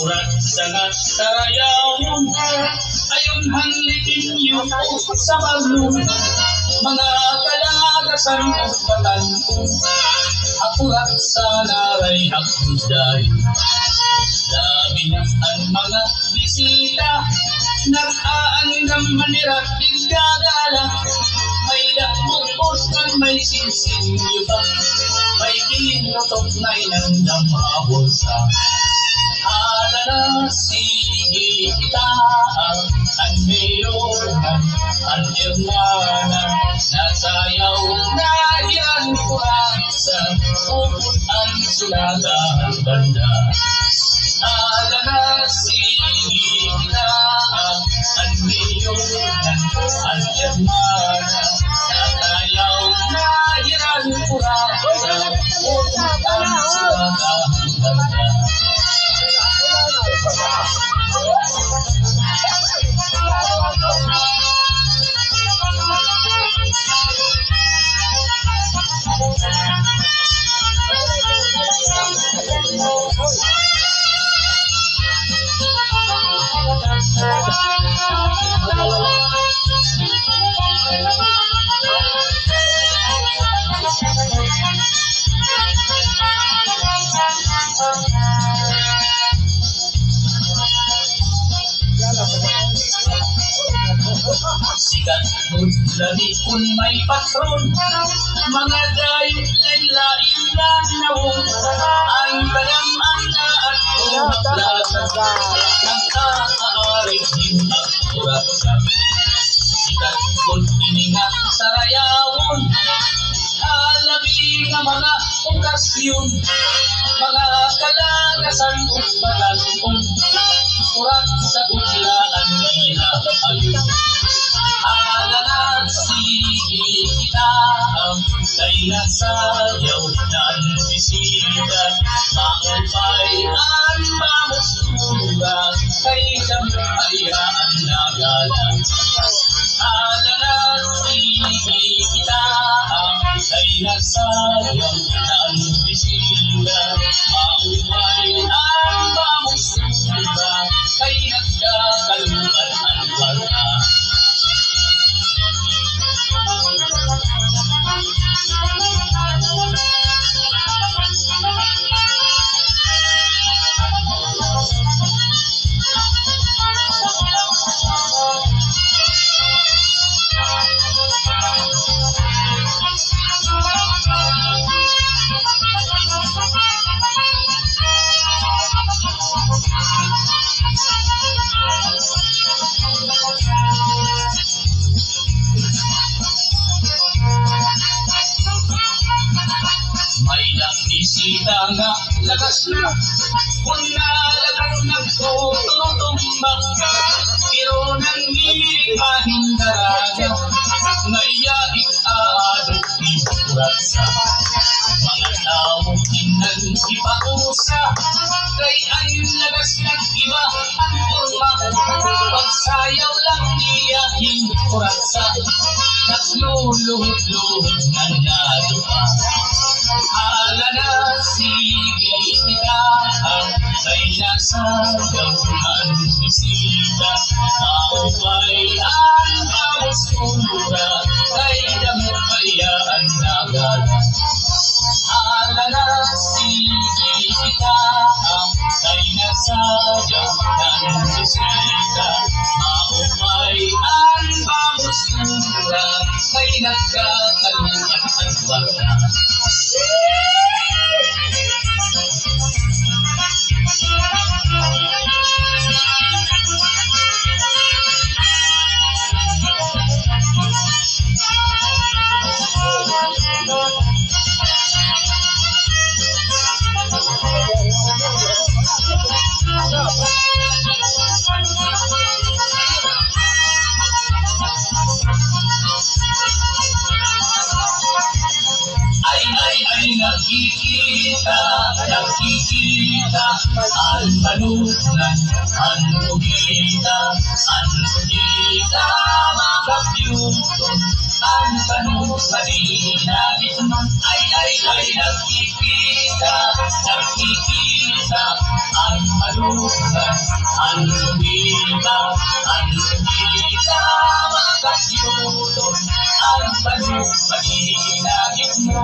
Urat sangat sarayawon, ayon hanglitin yung sa balong, mga kalagasan at batanong, akurat sa naray hakuday. Labi na ang mga bisita, nag-aandam manirat igagala, may lakbukos at may sinsinyo ba, may kinutok na inandamawon sa alala sige kita ang mayoran ang irmana nasayaw na yan kurang sa upot ang sulatan banda alala sige kita ang mayoran ang irmana nasayaw na yan kurang sa upot ang sulatan banda. Sikat kung labi kung may patron, mga dayot ay lain na nawong, ang kalamana at kumaklasan, nagkakaaring din ang kurasa. Sikat kung iningat sa rayawon, alabi ng mga okasyon, mga kalagasan at batalong, kurat sa biglaan nila ayun. Alala sige kita kay nasayaw na ang bisita, maupay ang mamusura kay dampayaan nagala. Alala sige kita kay nasayaw na ang bisita, maupay ang mamusura kay nagkakaluan ang wala. Bisita nga lagas na, kung nalagang nagtututumba, pero nang nilipahin daraga, ngayaik aadot iburasa. Mga tao inang ipausa, kay ang lagas ng iba ang turma, pagsayaw lang niya hingurasa, nagluluhod-luhod ng nadupa. Alala sige kita kay nasayaw ang bisita, maupay ang mamusura kay dampayaan nagala. Alala sige kita kay nasayaw ang bisita, maupay ang mamusura kay nagkakaluan ang wala. nakikita, nakikita, ang manunan, ang kumita, magabyutong, ang panupalinagin mo, ay, nakikita, nakikita, ang manunan, ang kumita, magabyutong, ang panupalinagin mo.